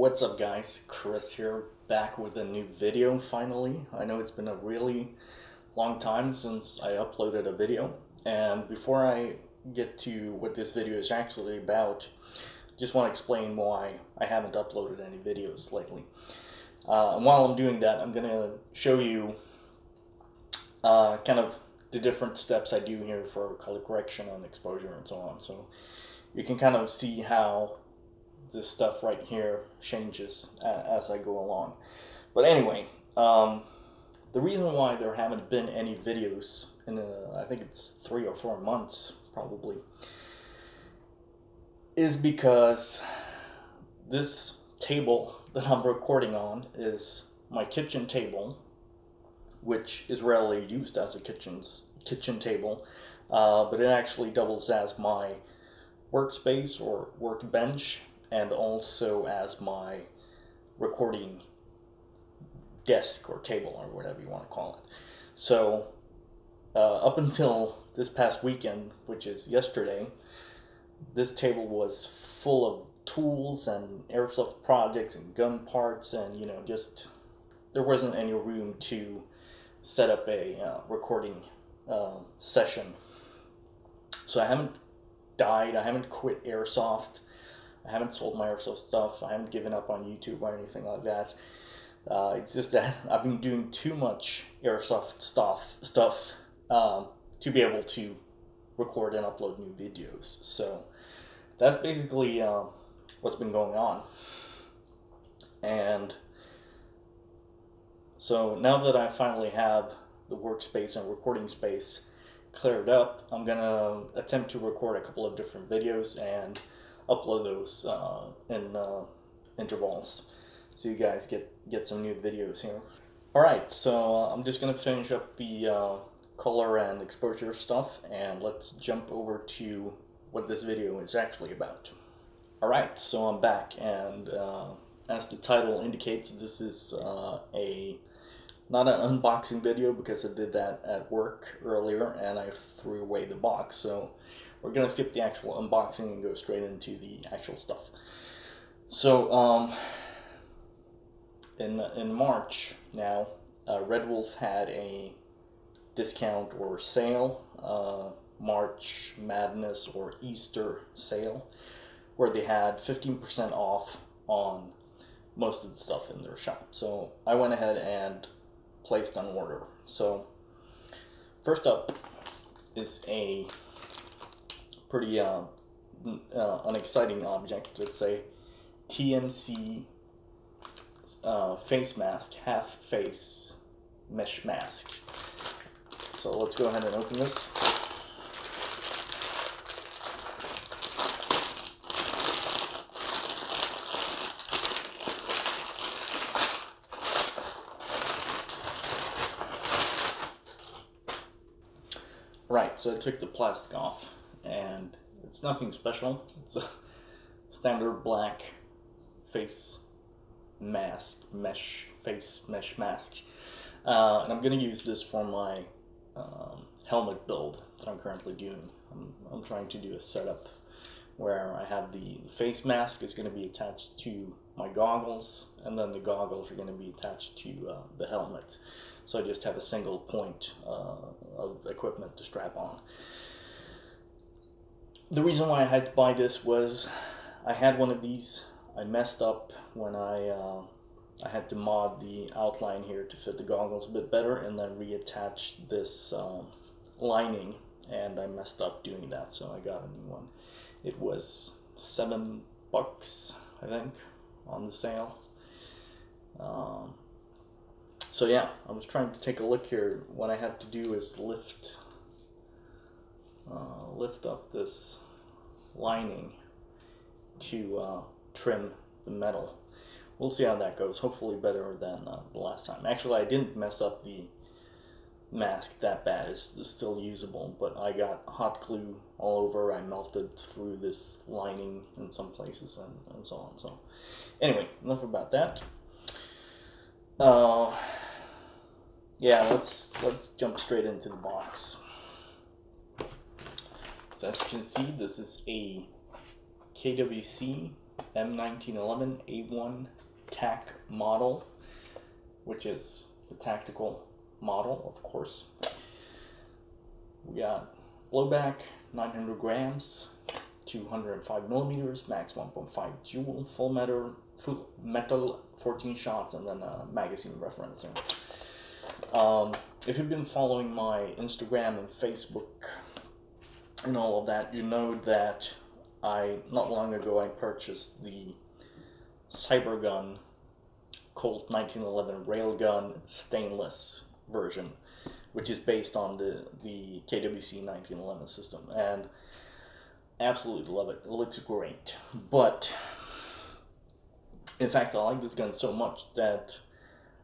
What's up guys, Chris here, back with a new video finally. I know it's been a really long time since I uploaded a video, and before I get to what this video is actually about, I just want to explain why I haven't uploaded any videos lately. And while I'm doing that, I'm going to show you kind of the different steps I do here for color correction and exposure and so on. So you can kind of see how this stuff right here changes as I go along. But anyway, the reason why there haven't been any videos in I think it's 3 or 4 months probably, is because this table that I'm recording on is my kitchen table, which is rarely used as a kitchen table, but it actually doubles as my workspace or workbench, and also as my recording desk or table or whatever you want to call it. So up until this past weekend, which is yesterday, this table was full of tools and airsoft projects and gun parts, and just there wasn't any room to set up a recording session. So I haven't died, I haven't quit airsoft, I haven't sold my airsoft stuff, I haven't given up on YouTube or anything like that. It's just that I've been doing too much airsoft stuff to be able to record and upload new videos. So that's basically what's been going on. And so now that I finally have the workspace and recording space cleared up, I'm gonna attempt to record a couple of different videos and upload those in intervals, so you guys get some new videos here. Alright, so I'm just gonna finish up the color and exposure stuff, and let's jump over to what this video is actually about. Alright, so I'm back, and as the title indicates, this is not an unboxing video, because I did that at work earlier and I threw away the box. So we're going to skip the actual unboxing and go straight into the actual stuff. So in March now, RedWolf had a discount or sale, March Madness or Easter sale, where they had 15% off on most of the stuff in their shop. So I went ahead and placed an order. So first up is a pretty unexciting object. It's a TMC face mask, half face mesh mask. So let's go ahead and open this. Right, so I took the plastic off, and it's nothing special. It's a standard black face mask, face mesh mask. And I'm going to use this for my helmet build that I'm currently doing. I'm trying to do a setup where I have the face mask is going to be attached to my goggles, and then the goggles are going to be attached to the helmet. So I just have a single point of equipment to strap on. The reason why I had to buy this was I had one of these. I messed up when I had to mod the outline here to fit the goggles a bit better, and then reattach this lining, and I messed up doing that, so I got a new one. It was $7, I think, on the sale. So yeah, I was trying to take a look here. What I have to do is lift up this lining to trim the metal. We'll see how that goes. Hopefully better than the last time. Actually, I didn't mess up the mask that bad. It's still usable, but I got hot glue all over. I melted through this lining in some places and so on. So anyway, enough about that. Yeah, let's jump straight into the box. So as you can see, this is a KWC M1911 A1 TAC model, which is the tactical model, of course. We got blowback 900 grams, 205 millimeters, max 1.5 joule, full metal 14 shots, and then a magazine referencer. If you've been following my Instagram and Facebook and all of that, you know that not long ago I purchased the Cybergun Colt 1911 railgun stainless version, which is based on the KWC 1911 system, and absolutely love it. It looks great, but in fact I like this gun so much that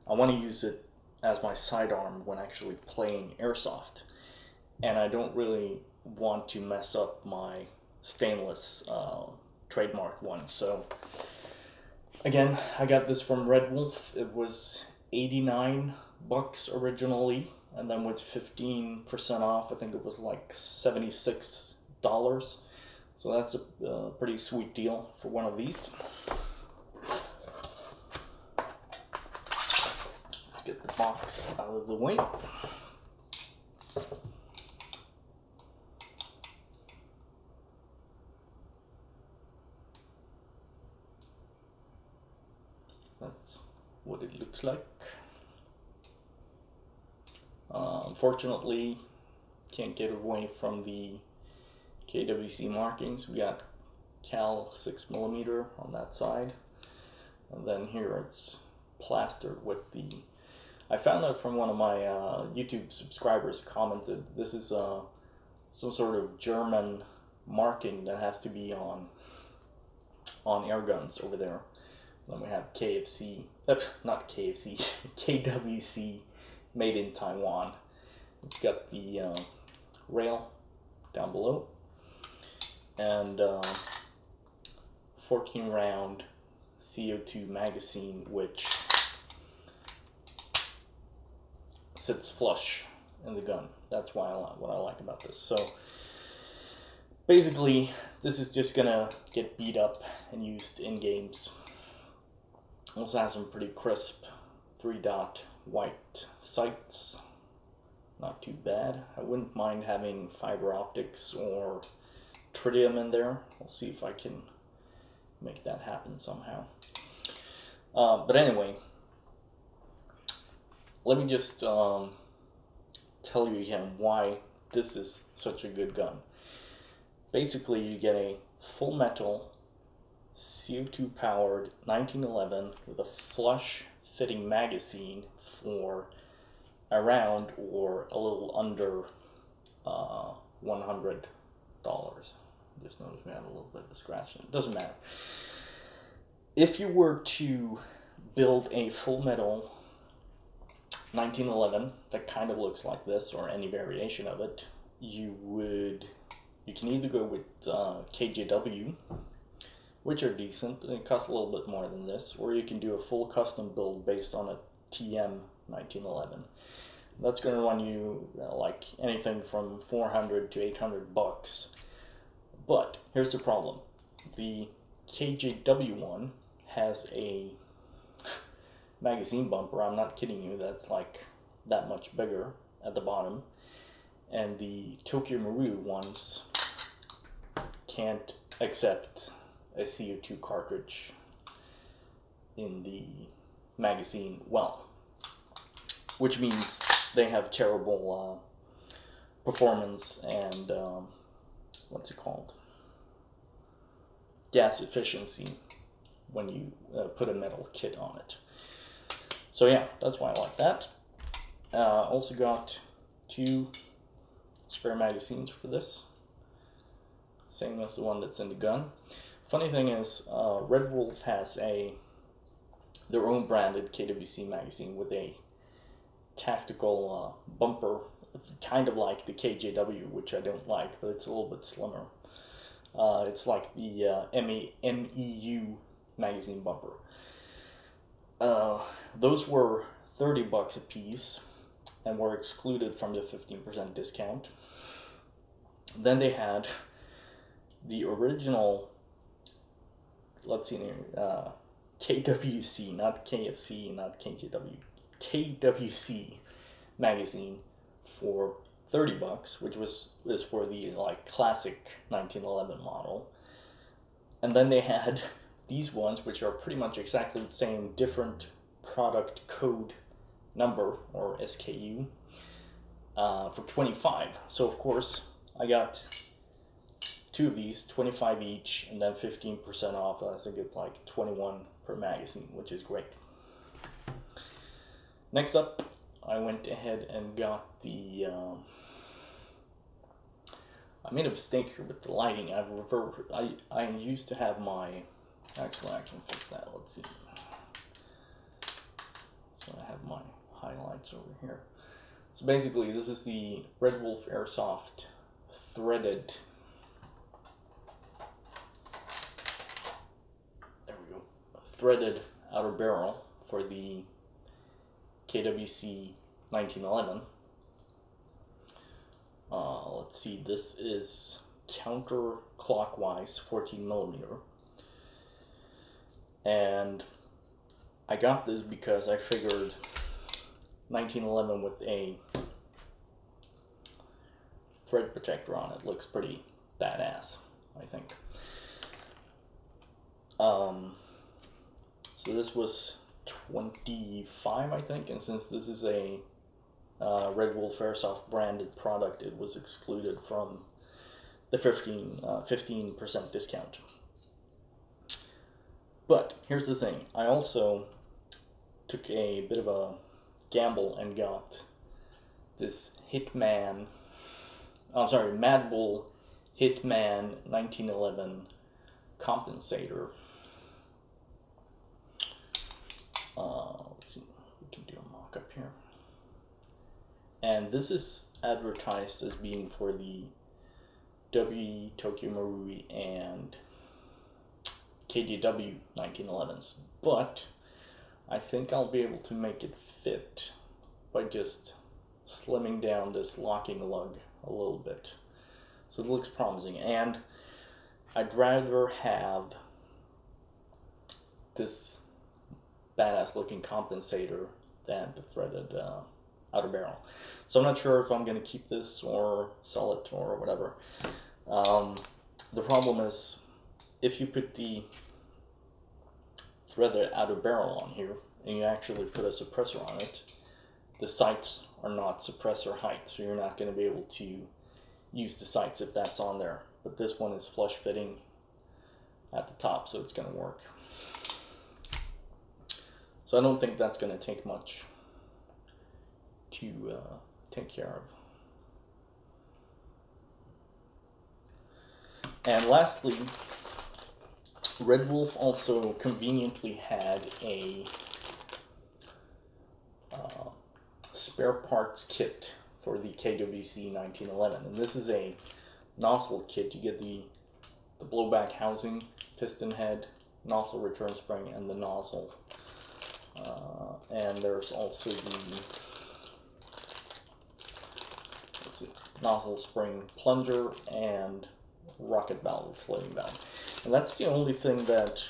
I want to use it as my sidearm when actually playing airsoft, and I don't really want to mess up my stainless trademark one. So again, I got this from RedWolf. It was $89 originally, and then with 15% off, I think it was like $76. So that's a pretty sweet deal for one of these. Let's get the box out of the way. That's what it looks like. Unfortunately, can't get away from the KWC markings. We got Cal 6mm on that side, and then here it's plastered with the. I found out from one of my YouTube subscribers commented this is some sort of German marking that has to be on air guns over there. Then we have not KFC, KWC, made in Taiwan. It's got the rail down below, and 14 round CO2 magazine, which sits flush in the gun. That's what I like about this. So basically, this is just gonna get beat up and used in games. Also has some pretty crisp 3-dot white sights. Not too bad. I wouldn't mind having fiber optics or tritium in there. We'll see if I can make that happen somehow. But anyway, let me just tell you again why this is such a good gun. Basically, you get a full metal CO2 powered 1911 with a flush fitting magazine for around or a little under $100. Just noticed we had a little bit of a scratch. It doesn't matter. If you were to build a full metal 1911 that kind of looks like this, or any variation of it, you can either go with KJW, which are decent, and it costs a little bit more than this, or you can do a full custom build based on a TM 1911. That's going to run you like anything from $400 to $800. But here's the problem: the KJW one has a magazine bumper. I'm not kidding you. That's like that much bigger at the bottom, and the Tokyo Maru ones can't accept a CO2 cartridge in the magazine well, which means they have terrible performance and what's it called? Gas efficiency when you put a metal kit on it. So yeah, that's why I like that. Also got 2 spare magazines for this, same as the one that's in the gun. Funny thing is, RedWolf has their own branded KWC magazine with a tactical bumper, kind of like the KJW, which I don't like, but it's a little bit slimmer. It's like the MEU magazine bumper. Those were $30 a piece and were excluded from the 15% discount. Then they had the original let's see here, KWC, not KFC, not KJW, KWC magazine for $30, which is for the like classic 1911 model. And then they had these ones, which are pretty much exactly the same, different product code number or SKU, for $25. So of course I got two of these, 25 each, and then 15% off. I think it's like 21 per magazine, which is great. Next up, I went ahead and got the I made a mistake here with the lighting. I used to have my, actually I can fix that, let's see. So I have my highlights over here. So basically this is the RedWolf Airsoft threaded, there we go, threaded outer barrel for the KWC 1911. Let's see, this is counterclockwise 14 millimeter, and I got this because I figured 1911 with a thread protector on it looks pretty badass, I think. So this was 25, I think, and since this is a RedWolf Airsoft branded product, it was excluded from the 15% discount. But here's the thing, I also took a bit of a gamble and got this Mad Bull Hitman 1911 compensator. Let's see, we can do a mock-up here. And this is advertised as being for the WE, Tokyo Marui, and KDW 1911s, but I think I'll be able to make it fit by just slimming down this locking lug a little bit. So it looks promising, and I'd rather have this badass looking compensator than the threaded outer barrel. So I'm not sure if I'm going to keep this or sell it or whatever. The problem is, if you put the threaded outer barrel on here and you actually put a suppressor on it, the sights are not suppressor height, so you're not going to be able to use the sights if that's on there. But this one is flush fitting at the top, so it's going to work. So I don't think that's going to take much to take care of. And lastly, RedWolf also conveniently had a spare parts kit for the KWC 1911, and this is a nozzle kit. You get the blowback housing, piston head, nozzle return spring, and the nozzle. And there's also the nozzle spring plunger and rocket valve or floating valve. And that's the only thing that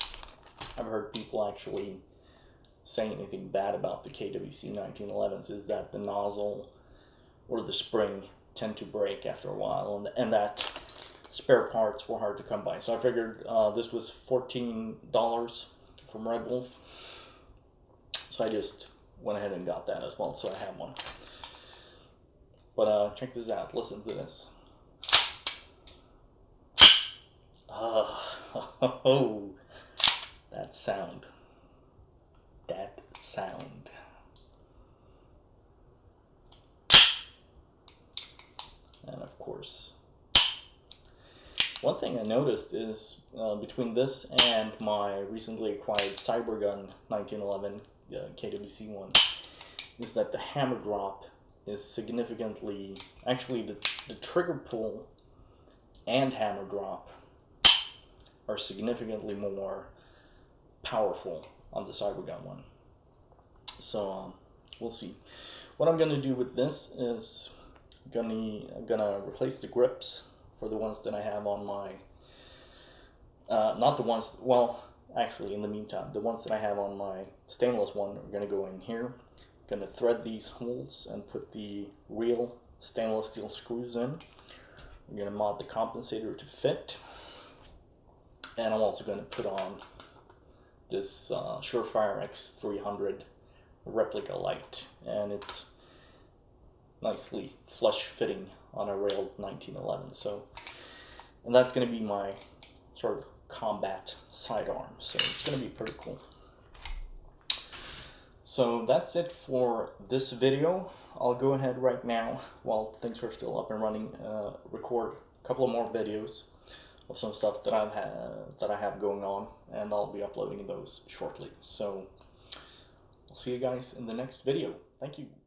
I've heard people actually say anything bad about the KWC 1911s, is that the nozzle or the spring tend to break after a while, and that spare parts were hard to come by. So I figured this was $14 from RedWolf, so I just went ahead and got that as well, so I have one. But check this out, listen to this. Oh, that sound. That sound. And of course, one thing I noticed is between this and my recently acquired Cybergun 1911 KWC one, is that the hammer drop is significantly, actually the trigger pull and hammer drop are significantly more powerful on the Cybergun one. So we'll see. What I'm gonna do with this is I'm gonna replace the grips for the ones that I have on my not the ones, well, actually, in the meantime, the ones that I have on my stainless one are going to go in here. I'm going to thread these holes and put the real stainless steel screws in. I'm going to mod the compensator to fit. And I'm also going to put on this Surefire X300 replica light. And it's nicely flush fitting on a railed 1911. So, and that's going to be my sort of combat sidearm. So it's going to be pretty cool. So that's it for this video. I'll go ahead right now, while things are still up and running, record a couple of more videos of some stuff that I have going on, and I'll be uploading those shortly. So I'll see you guys in the next video. Thank you.